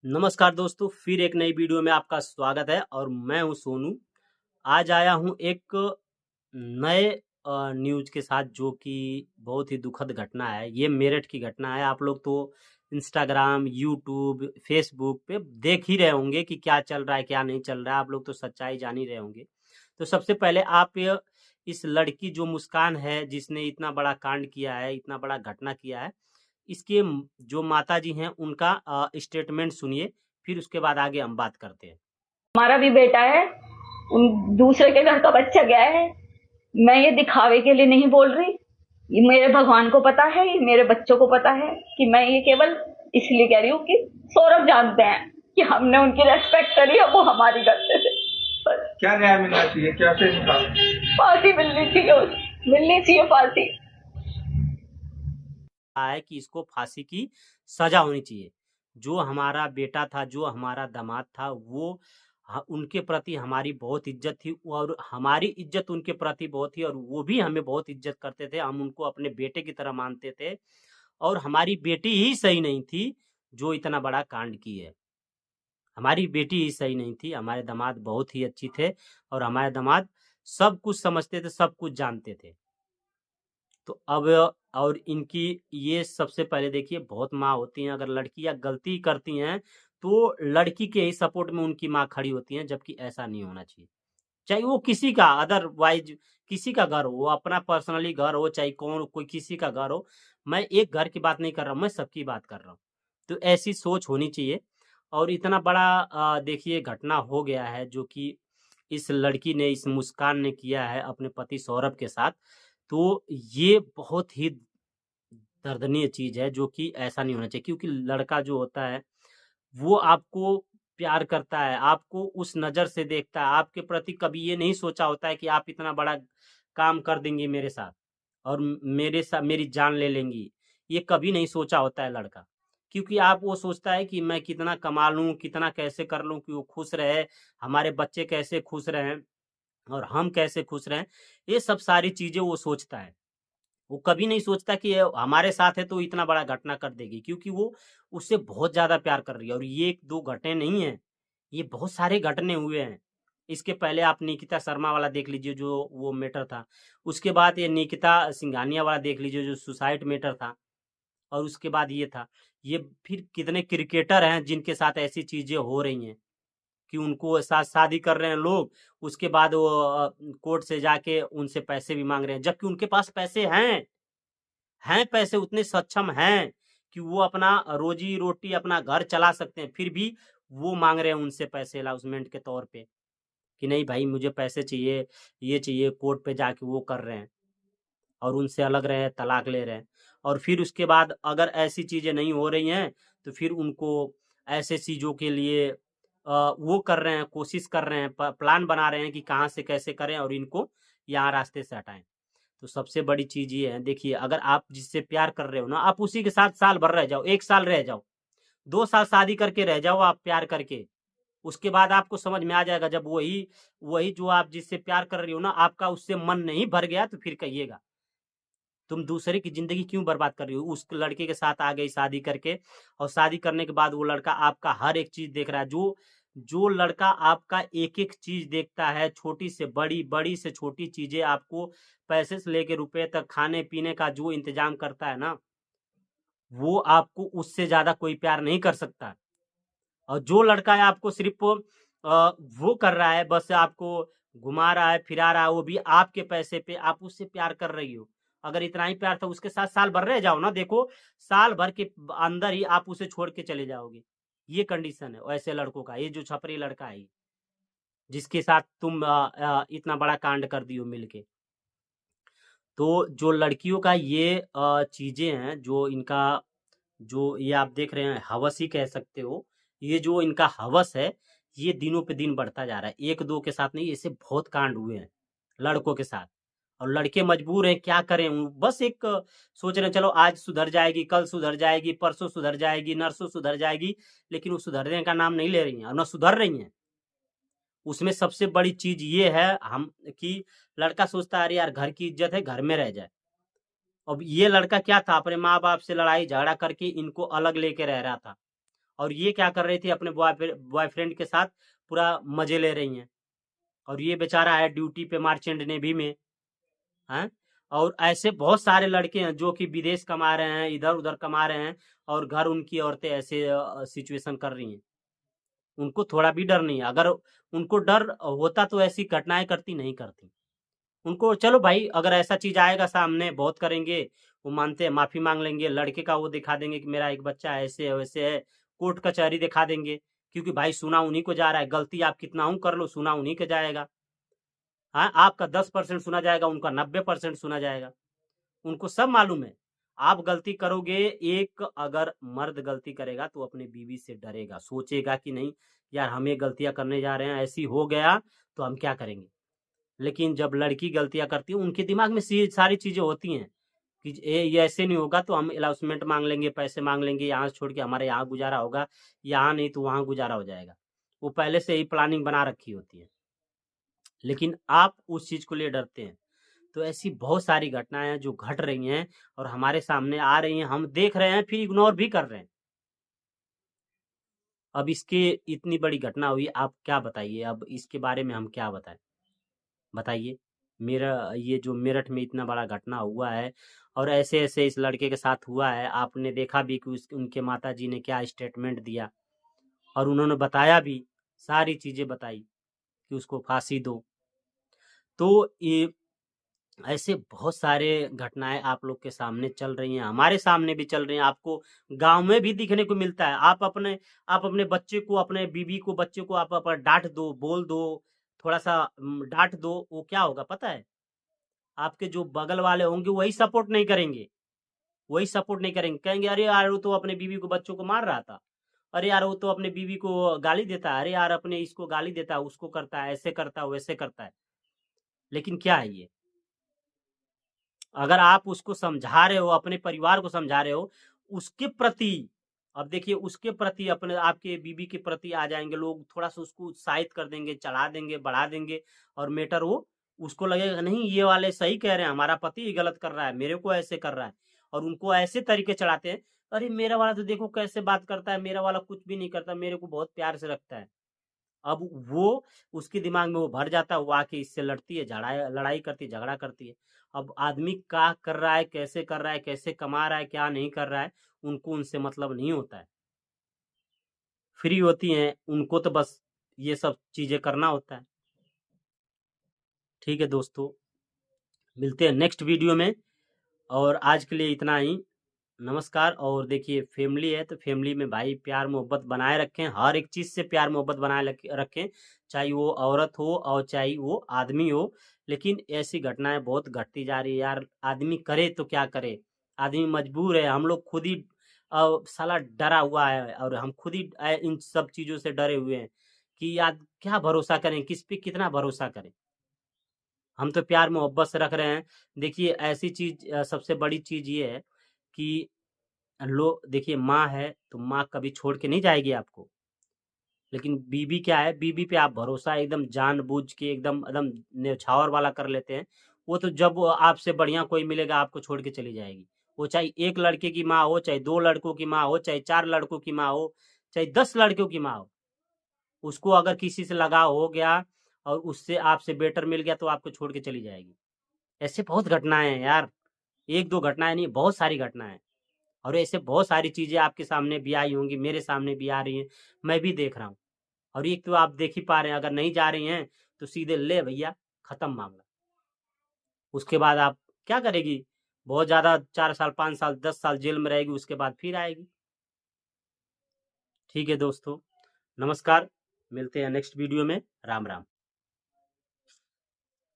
नमस्कार दोस्तों, फिर एक नई वीडियो में आपका स्वागत है और मैं हूं सोनू। आज आया हूं एक नए न्यूज़ के साथ जो कि बहुत ही दुखद घटना है। ये मेरठ की घटना है। आप लोग तो इंस्टाग्राम, यूट्यूब, फेसबुक पे देख ही रहे होंगे कि क्या चल रहा है, क्या नहीं चल रहा है। आप लोग तो सच्चाई जान ही रहे होंगे। तो सबसे पहले आप इस लड़की जो मुस्कान है, जिसने इतना बड़ा कांड किया है, इतना बड़ा घटना किया है, इसके जो माताजी हैं उनका स्टेटमेंट सुनिए, फिर उसके बाद आगे हम बात करते हैं। हमारा भी बेटा है। उन दूसरे के घर का बच्चा गया है। मैं ये दिखावे के लिए नहीं बोल रही। ये मेरे भगवान को पता है, ये मेरे बच्चों को पता है कि मैं ये केवल इसलिए कह रही हूँ कि सौरभ जानते हैं कि हमने उनकी रेस्पेक्ट करी है, वो हमारी करते थे। बस क्या न्याय मिलना चाहिए, क्या से फांसी मिलनी चाहिए, मिलनी चाहिए फांसी। है कि इसको फांसी की सजा होनी चाहिए। जो हमारा बेटा था, जो हमारा दामाद था, वो उनके प्रति हमारी बहुत इज्जत थी और हमारी इज्जत उनके प्रति बहुत थी और वो भी हमें बहुत इज्जत करते थे। हम उनको अपने बेटे की तरह मानते थे और हमारी बेटी ही सही नहीं थी जो इतना बड़ा कांड की है। हमारी बेटी ही सही नहीं थी। हमारे दामाद बहुत ही अच्छी थे और हमारे दामाद सब कुछ समझते थे, सब कुछ जानते थे। तो अब और इनकी ये सबसे पहले देखिए, बहुत माँ होती हैं, अगर लड़कियां गलती करती हैं तो लड़की के ही सपोर्ट में उनकी माँ खड़ी होती हैं, जबकि ऐसा नहीं होना चाहिए। चाहे वो किसी का अदरवाइज किसी का घर हो, वो अपना पर्सनली घर हो, चाहे कौन कोई किसी का घर हो। मैं एक घर की बात नहीं कर रहा हूँ, मैं सबकी बात कर रहा हूँ। तो ऐसी सोच होनी चाहिए। और इतना बड़ा देखिए घटना हो गया है जो कि इस लड़की ने, इस मुस्कान ने किया है अपने पति सौरभ के साथ। तो ये बहुत ही दर्दनीय चीज़ है जो कि ऐसा नहीं होना चाहिए, क्योंकि लड़का जो होता है वो आपको प्यार करता है, आपको उस नज़र से देखता है, आपके प्रति कभी ये नहीं सोचा होता है कि आप इतना बड़ा काम कर देंगी मेरे साथ और मेरे साथ मेरी जान ले लेंगी। ये कभी नहीं सोचा होता है लड़का, क्योंकि आप वो सोचता है कि मैं कितना कमा लूँ, कितना कैसे कर लूँ कि वो खुश रहे, हमारे बच्चे कैसे खुश रहें और हम कैसे खुश रहें। ये सब सारी चीज़ें वो सोचता है। वो कभी नहीं सोचता कि ये हमारे साथ है तो इतना बड़ा घटना कर देगी, क्योंकि वो उससे बहुत ज़्यादा प्यार कर रही है। और ये 1-2 घटने नहीं हैं, ये बहुत सारे घटने हुए हैं। इसके पहले आप निकिता शर्मा वाला देख लीजिए जो वो मैटर था। उसके बाद ये निकिता सिंघानिया वाला देख लीजिए जो सुसाइड मैटर था। और उसके बाद ये था। ये फिर कितने क्रिकेटर हैं जिनके साथ ऐसी चीज़ें हो रही हैं कि उनको साथ शादी कर रहे हैं लोग, उसके बाद वो कोर्ट से जाके उनसे पैसे भी माँग रहे हैं, जबकि उनके पास पैसे हैं पैसे, उतने सक्षम हैं कि वो अपना रोजी-रोटी, अपना घर चला सकते हैं, फिर भी वो माँग रहे हैं उनसे पैसे अलाउंसमेंट के तौर पे कि नहीं भाई मुझे पैसे चाहिए, ये चाहिए, कोर्ट पे जाके वो कर रहे हैं और उनसे अलग रहे हैं, तलाक ले रहे हैं। और फिर उसके बाद अगर ऐसी चीज़ें नहीं हो रही हैं, तो फिर उनको ऐसे चीज़ों के लिए वो कर रहे हैं, कोशिश कर रहे हैं, प प्लान बना रहे हैं कि कहाँ से कैसे करें और इनको यहाँ रास्ते से हटाएँ। तो सबसे बड़ी चीज़ ये है, देखिए अगर आप जिससे प्यार कर रहे हो ना, आप उसी के साथ साल भर रह जाओ, 1 साल रह जाओ, 2 साल शादी करके रह जाओ आप प्यार करके। उसके बाद आपको समझ में आ जाएगा, जब वही वही जो आप जिससे प्यार कर रही हो ना, आपका उससे मन नहीं भर गया तो फिर कहिएगा, तुम दूसरे की ज़िंदगी क्यों बर्बाद कर रही हो? उस लड़के के साथ आ गई शादी करके और शादी करने के बाद वो लड़का आपका हर एक चीज़ देख रहा है। जो जो लड़का आपका एक-एक चीज़ देखता है, छोटी से बड़ी, बड़ी से छोटी चीज़ें आपको पैसे से लेके रुपए तक खाने-पीने का जो इंतज़ाम करता है ना, वो आपको उससे ज़्यादा कोई प्यार नहीं कर सकता। और जो लड़का है आपको सिर्फ़ वो कर रहा है, बस आपको घुमा रहा है, फिरा रहा है, वो भी आपके पैसे पे, आप उससे प्यार कर रही हो। अगर इतना ही प्यार था उसके साथ साल भर रह जाओ ना, देखो साल भर के अंदर ही आप उसे छोड़ के चले जाओगे। ये कंडीशन है ऐसे लड़कों का, ये जो छपरी लड़का है ये, जिसके साथ तुम इतना बड़ा कांड कर दी हो मिलके। तो जो लड़कियों का ये चीज़ें हैं, जो इनका जो ये आप देख रहे हैं हवस ही कह सकते हो, ये जो इनका हवस है, ये दिनों पे दिन बढ़ता जा रहा है। 1-2 के साथ नहीं, ऐसे बहुत कांड हुए हैं, लड़कों के साथ। और लड़के मजबूर हैं, क्या करें? बस एक सोच रहे हैं चलो आज सुधर जाएगी, कल सुधर जाएगी, परसों सुधर जाएगी, नरसों सुधर जाएगी, लेकिन वो सुधरने का नाम नहीं ले रही हैं और ना सुधर रही हैं। उसमें सबसे बड़ी चीज़ ये है हम कि लड़का सोचता है अरे यार घर की इज़्ज़त है, घर में रह जाए। अब ये लड़का क्या था, अपने माँ-बाप से लड़ाई झगड़ा करके इनको अलग लेके रह रहा था और ये क्या कर रही थी, अपने बॉयफ्रेंड के साथ पूरा मजे ले रही हैं। और ये बेचारा है ड्यूटी पे मार्चेंट नेवी में हैं। और ऐसे बहुत सारे लड़के हैं जो कि विदेश कमा रहे हैं, इधर उधर कमा रहे हैं, और घर उनकी औरतें ऐसे सिचुएशन कर रही हैं। उनको थोड़ा भी डर नहीं है। अगर उनको डर होता तो ऐसी घटनाएं करती नहीं करती। उनको चलो भाई, अगर ऐसा चीज आएगा सामने बहुत करेंगे, वो मानते हैं, माफी मांग लेंगे, लड़के का वो दिखा देंगे कि मेरा एक बच्चा ऐसे है वैसे है, कोर्ट कचहरी दिखा देंगे, क्योंकि भाई सुना उन्हीं को जा रहा है। गलती आप कितना हूं कर लो, सुना उन्हीं के जाएगा। हाँ, आपका 10% सुना जाएगा, उनका 90% सुना जाएगा। उनको सब मालूम है। आप गलती करोगे, एक अगर मर्द गलती करेगा तो अपनी बीवी से डरेगा, सोचेगा कि नहीं यार हम गलतियां करने जा रहे हैं, ऐसी हो गया तो हम क्या करेंगे। लेकिन जब लड़की गलतियां करती है, उनके दिमाग में सारी चीजें होती हैं कि ये ऐसे नहीं होगा तो हम अलाउंसमेंट मांग लेंगे, पैसे मांग लेंगे, यहाँ से छोड़ के हमारे यहाँ गुजारा होगा, यहाँ नहीं तो वहां गुजारा हो जाएगा। वो पहले से ही प्लानिंग बना रखी होती है, लेकिन आप उस चीज को लिए डरते हैं। तो ऐसी बहुत सारी घटनाएं हैं जो घट रही हैं और हमारे सामने आ रही हैं, हम देख रहे हैं फिर इग्नोर भी कर रहे हैं। अब इसके इतनी बड़ी घटना हुई, आप क्या बताइए, अब इसके बारे में हम क्या बताएं, बताइए। मेरा ये जो मेरठ में इतना बड़ा घटना हुआ है और ऐसे ऐसे इस लड़के के साथ हुआ है, आपने देखा भी कि उनके माता जी ने क्या स्टेटमेंट दिया, और उन्होंने बताया भी, सारी चीजें बताई कि उसको फांसी दो। तो ये ऐसे बहुत सारे घटनाएं आप लोग के सामने चल रही हैं, हमारे सामने भी चल रही हैं, आपको गांव में भी दिखने को मिलता है। आप अपने बच्चे को, अपने बीवी को, बच्चे को आप डांट दो, बोल दो, थोड़ा सा डांट दो, वो क्या होगा पता है, आपके जो बगल वाले होंगे वही सपोर्ट नहीं करेंगे, वही सपोर्ट नहीं करेंगे, कहेंगे अरे यार वो तो अपने बीवी को, बच्चों को मार रहा था, अरे यार वो तो अपने बीवी को गाली देता है, अरे यार अपने इसको गाली देता है, उसको करता है, ऐसे करता है, वैसे करता है। लेकिन क्या है ये, अगर आप उसको समझा रहे हो, अपने परिवार को समझा रहे हो, उसके प्रति, अब देखिए उसके प्रति, अपने आपके बीबी के प्रति आ जाएंगे लोग, थोड़ा सा उसको उत्साहित कर देंगे, चढ़ा देंगे, बढ़ा देंगे, और मैटर वो उसको लगेगा नहीं ये वाले सही कह रहे हैं, हमारा पति ही गलत कर रहा है, मेरे को ऐसे कर रहा है, और उनको ऐसे तरीके चढ़ाते हैं, अरे मेरा वाला तो देखो कैसे बात करता है, मेरा वाला कुछ भी नहीं करता, मेरे को बहुत प्यार से रखता है। अब वो उसके दिमाग में वो भर जाता है, वो आके इससे लड़ती है, लड़ाई करती है, झगड़ा करती है। अब आदमी क्या कर रहा है, कैसे कर रहा है, कैसे कमा रहा है, क्या नहीं कर रहा है, उनको उनसे मतलब नहीं होता है। फ्री होती हैं, उनको तो बस ये सब चीजें करना होता है। ठीक है दोस्तों, मिलते हैं नेक्स्ट वीडियो में, और आज के लिए इतना ही। नमस्कार। और देखिए फैमिली है तो फैमिली में भाई प्यार मोहब्बत बनाए रखें, हर एक चीज़ से प्यार मोहब्बत बनाए रखें, चाहे वो औरत हो और चाहे वो आदमी हो। लेकिन ऐसी घटनाएं बहुत घटती जा रही है यार, आदमी करे तो क्या करे, आदमी मजबूर है, हम लोग खुद ही साला डरा हुआ है, और हम खुद ही इन सब चीज़ों से डरे हुए हैं कि यार क्या भरोसा करें, किस पे कितना भरोसा करें। हम तो प्यार मोहब्बत से रख रहे हैं। देखिए ऐसी चीज़, सबसे बड़ी चीज़ ये है कि देखिए माँ है तो माँ कभी छोड़ के नहीं जाएगी आपको, लेकिन बीवी क्या है, बीवी पे आप भरोसा एकदम जानबूझ के एकदम एकदम न्यौछावर वाला कर लेते हैं। वो तो जब वो आपसे बढ़िया कोई मिलेगा आपको छोड़ के चली जाएगी। वो चाहे एक लड़के की माँ हो, चाहे 2 लड़कों की माँ हो, चाहे 4 लड़कों की माँ हो, चाहे 10 लड़कों की माँ हो, उसको अगर किसी से लगाव हो गया और उससे आपसे बेटर मिल गया तो आपको छोड़ के चली जाएगी। ऐसे बहुत घटनाएं हैं यार, 1-2 घटनाएं नहीं, बहुत सारी घटनाएं हैं। और ऐसे बहुत सारी चीज़ें आपके सामने भी आई होंगी, मेरे सामने भी आ रही हैं, मैं भी देख रहा हूँ। और एक तो आप देख ही पा रहे हैं, अगर नहीं जा रही हैं तो सीधे ले भैया, खत्म मामला। उसके बाद आप क्या करेगी, बहुत ज़्यादा 4 साल, 5 साल, 10 साल जेल में रहेगी, उसके बाद फिर आएगी। ठीक है दोस्तों, नमस्कार, मिलते हैं नेक्स्ट वीडियो में। राम राम।